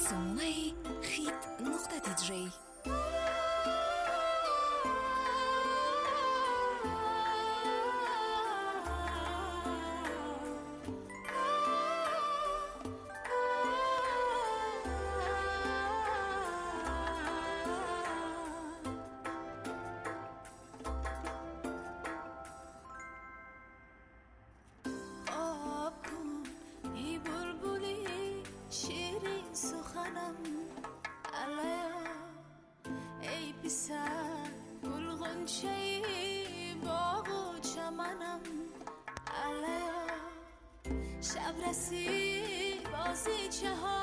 رسانه خیت نقطه دیجی. شب رسی بازیچه ها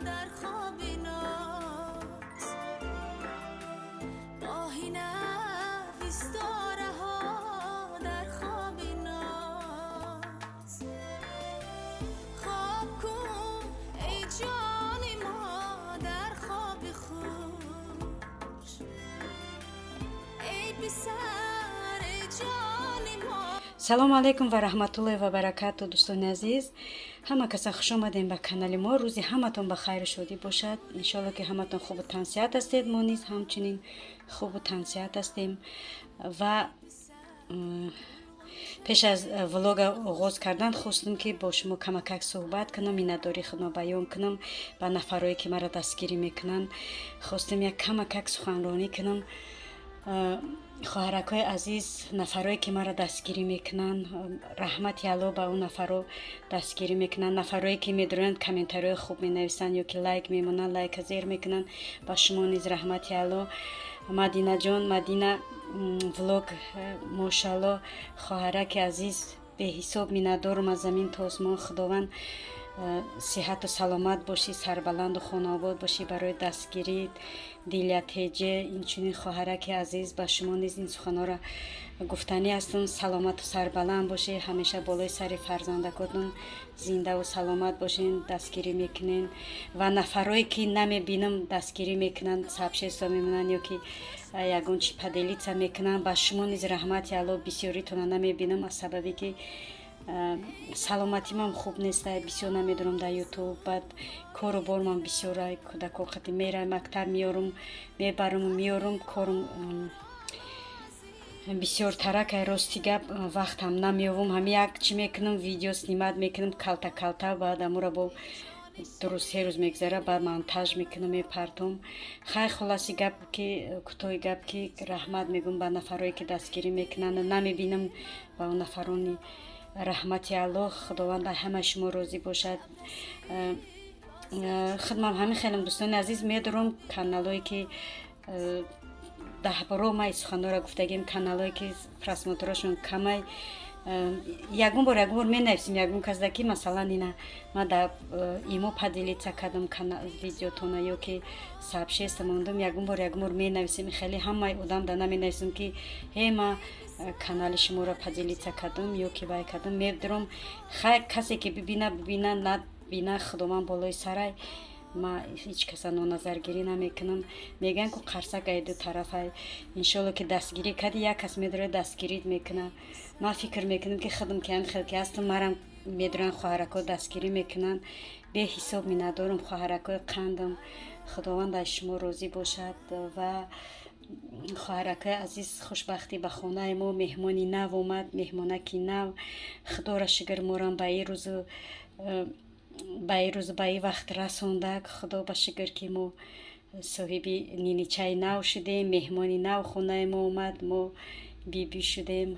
در خوابی ناز ماهی نویستاره ها در خوابی ناز خواب کن ای جانی ما در خواب خوش ای پسر ای جانی ما. салом алейкум ва раҳматуллоҳи ва баракату дӯстони азиз, ҳама каса хуш омадем ба канали мо. рӯзи ҳаматон ба хайру шодӣ бошад. иншоалло ки ҳаматон хубу тансиҳат ҳастед. мо низ ҳамчунин хубу тансиҳат ҳастем. ва пеш аз влога оғоз кардан хостам ки бо шумо камакак суҳбат кунам, миннатдорӣ худро баён кунам ба нафарое ки маро дастгирӣ мекунанд. хостам як камакак суханронӣ кунам. хоҳаракҳои азиз, нафарое ки маро дастгирӣ мекунанд, раҳмати алло ба он нафаро дастгирӣ мекунанд. нафарое ки медуранд комментарияи хуб менависанд ё ки лайк мемонанд, лайка зер мекунанд, ба шумо низ раҳмати алло. мадинаҷон, мадина влог, мошалло, хоҳараки азиз, беҳисоб миннатдорам аз замин то осмон. худованд сиҳату саломат бошӣ, сарбаланду хонобод бошӣ, барои дастгирӣ дилятеҷе. инчунин хоҳараки азиз, ба шумо низ ин суханҳоро гуфтанӣ ҳастам. саломату сарбаланд бошӣ, ҳамеша болои сари фарзандакотон зиндаву саломат бошен, дастгирӣ мекунен. ва нафарое ки намебинам дастгирӣ мекунанд, сабшеста мемонанд ё ки ягон чи паделица мекунанд, ба шумо низ раҳмати алло. бисёритона намебинам аз сабаби ки саломатимам хуб нест, бисёр намедурам дар ютуб. баъд кору бормам бисёр, кӯдак овқати мерам, мактаб меёрум, мебарум, меёрум, корум бисёртарак. рости гап вақтам намеёвам. ҳамин як чӣ мекунам, видео снимат мекунам калта калта, баъд амура бо дуруст се рӯз мегзара, баъд монтаж мекунам, мепартом. хай хулоси гап ки кӯтоҳи гап ки раҳмат мегӯм ба нафарое ки дастгирӣ мекунанд. намебинам ба он нафарони раҳмати алло. худованд ҳамаи шумо розӣ бошад. хидмам ҳамин хелам дӯстони азиз, медорам каналое ки даҳбаро ман суханҳоро гуфтагим, каналое ки просмотрашон камай, ягон бор менависем ягон казда ки масалан ина ман дар имо падилица кардам видеотона ё ки сабшеста мондам, ягон бор менависем. хеле ҳамаи одам да наменависем ки ҳе ман канали шуморо падилица кардам ё ки вай кардам. медорам хай касе ки бибина надбина, худованд болои сарай, ман ҳеҷ каса ноназаргирӣ намекунам. мегӯянд ку қарсак ай ду тарафай. иншоалло ки дастгирӣ кади як кас медорад дастгирит мекунад. ман фикр мекунам ки худам ки ҳамин хел ки ҳастам, марам медоранд хоҳаракҳо дастгирӣ мекунанд. беҳисоб миннатдорам хоҳаракҳои қандам. худованд аз шумо розӣ бошад. ва хоҳаракҳои азиз, хушбахтӣ ба хонаи мо меҳмони нав омад, меҳмонаки нав. худоро шукр, морам ба ин рӯзу ба ин вақт расондак. худо ба шукр ки мо соҳиби ниничаи нав шудем, меҳмони нав хонаи мо омад, мо бибӣ шудем.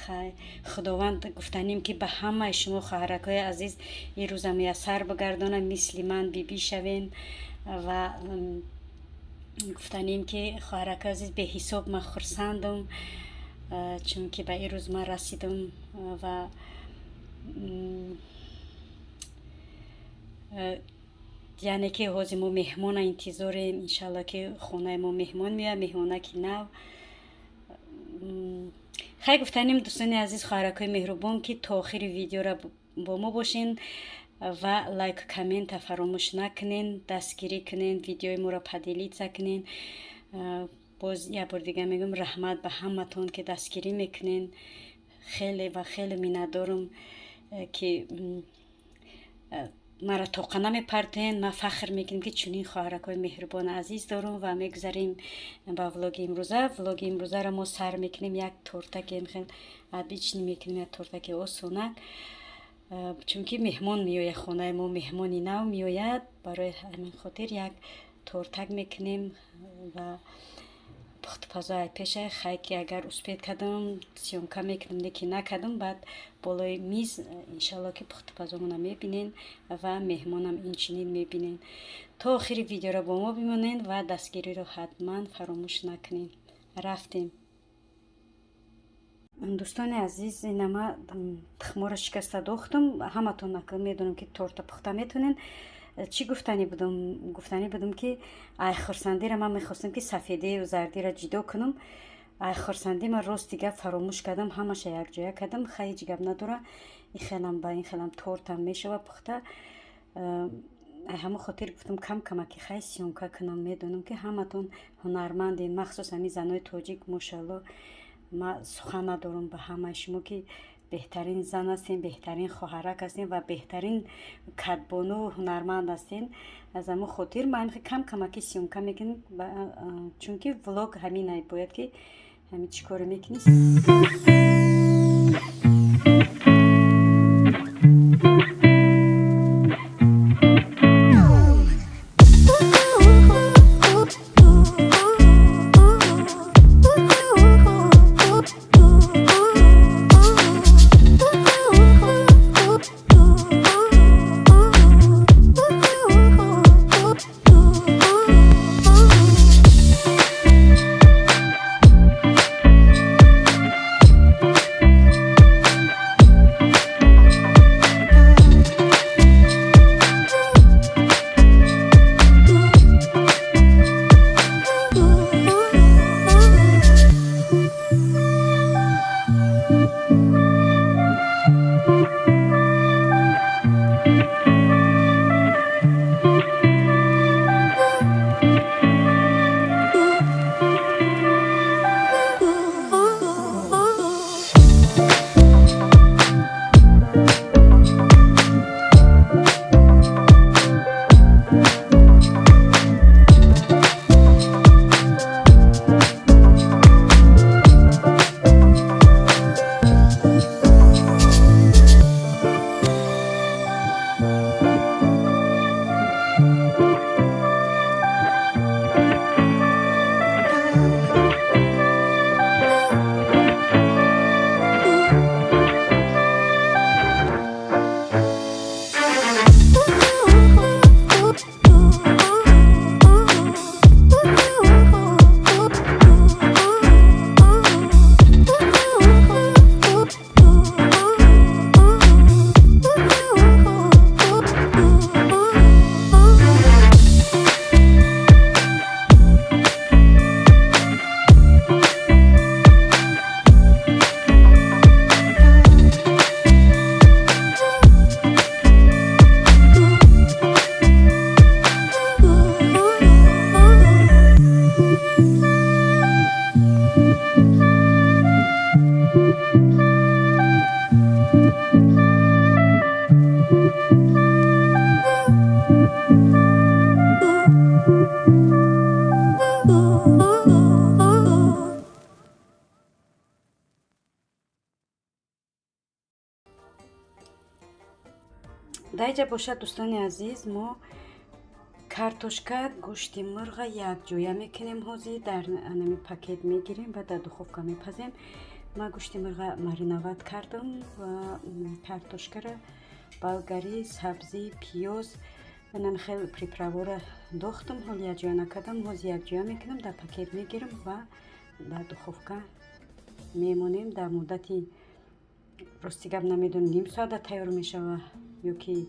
хай худованд гуфтанем ки ба ҳамаи шумо хоҳаракҳои азиз ин рӯза муяссар бигардонад, мисли ман бибӣ шавен. ва гуфтанем ки хоҳаракҳои азиз, беҳисоб ман хурсандам, чунки ба ин рӯз ман расидам. ва яъне ки ҳозир мо меҳмона интизорем. иншалло ки хонаи мо меҳмон меояд, меҳмонаки нав. хай гуфтанем дӯстони азиз, хоҳаракҳои меҳрубон ки то охири видеоро бо мо бошен ва лайк коммента фаромӯш накунен, дастгирӣ кунен, видеои моро падилица кунен. боз як бор дига мегӯям раҳмат ба ҳаматон ки дастгирӣ мекунен. хеле ва хеле миннатдорам ки мара тоқа намепартен. ма фахр мекунем ки чунин хоҳаракҳои меҳрубони азиз дорум ва мегузарем ба влоги имрӯза. Влоги имрӯзаро мо сар мекунем як тортаке хел обични мекунем, як тортаке осонак, чунки меҳмон меояд, хонаи мо меҳмони нав меояд. Барои ҳамин хотир як тортак мекунем ва пухтупазо айпеша хайки агар успед кардам сёмка мекунам, леки накардам. Баъд болои миз иншалло ки пухтупазомона мебинен ва меҳмонам инчунин мебинен. То охири видеоро бо мо бимонед ва дастгириро ҳатман фаромӯш накунед. Рафтем. дӯстони азиз, инама тухморо шикаста дохтам. Ҳаматон медонам ки торта пухта метонен. чӣ гуфтанӣ будам ки айхурсандиро ман мехостам ки сафедию зардиро ҷудо кунам. айхурсандӣ ман рости гап фаромӯш кардам, ҳамаша якҷоя кардам. хай ҳеҷ гап надора, ин хелам ба ин хелам тортам мешава пухта. ҳамон хотир гуфтам кам камаки хай сёмка кунам. медонам ки ҳаматон ҳунарманден, махсус ҳамин занои тоҷик. мошалло, ман сухан надорам ба ҳамаи шумо ки беҳтарин зан ҳастен, беҳтарин хоҳарак ҳастен ва беҳтарин кадбону ҳунарманд ҳастен. аз ҳамон хотир ман кам камаки сёмка мекунем, чунки влог ҳамин ай бояд ки ҳамин чӣ коре мекунӣ. даиҷа бошад дӯстони азиз, мо картошка, гӯшти мурға якҷоя мекунем. ҳозир дар анами пакет мегирем ва дар духовка мепазем. ман гӯшти мурға мариноват кардам ва картошкаро болгарӣ, сабзӣ, пиёз анами хел приправора дохтам. ҳол якҷоя накардам, ҳозир якҷоя мекунам, дар пакет мегирам ва дар духовка мемонем. дар муддати рости гап намедонам ним соата тайёр мешава ё ки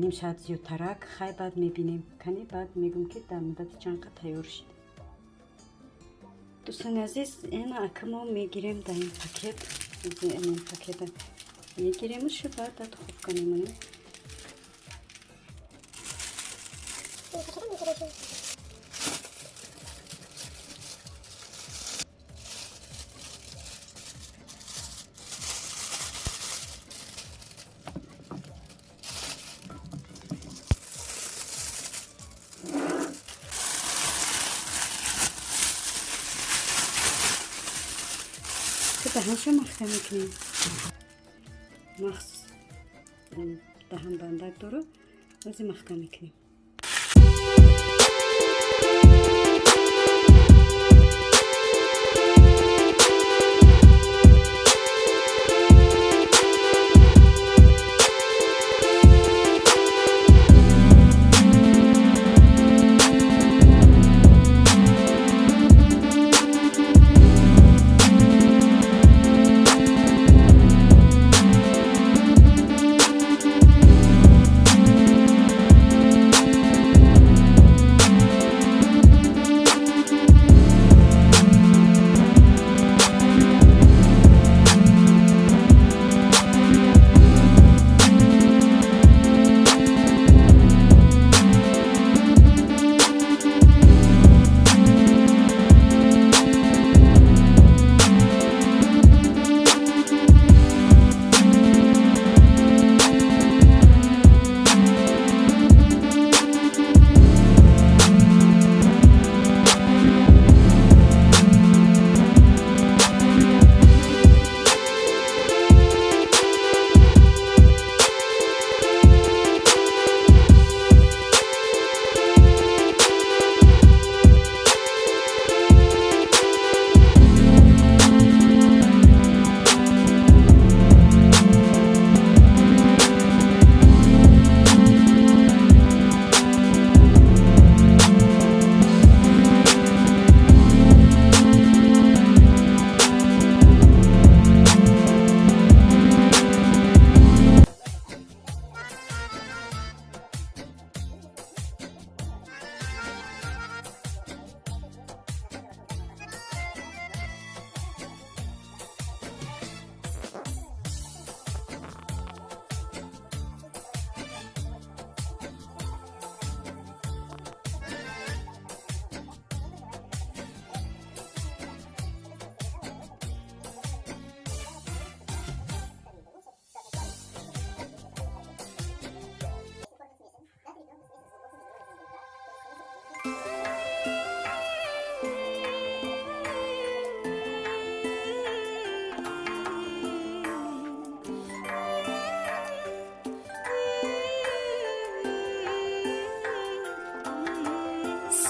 ним соат зиёдтарак. хай баъд мебинем, кани баъд мегӯм ки дар муддати чанд қадр тайёр шид. дӯстони азиз, ина акамо мегирем дар ин пакет, ин пакета мегиремшу баъд дар духовка мемонем. دهنشو مخته میکنیم مخصوص دهن بندک داره وزی مخته میکنیم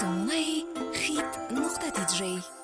صومعي خيط نقطة DJ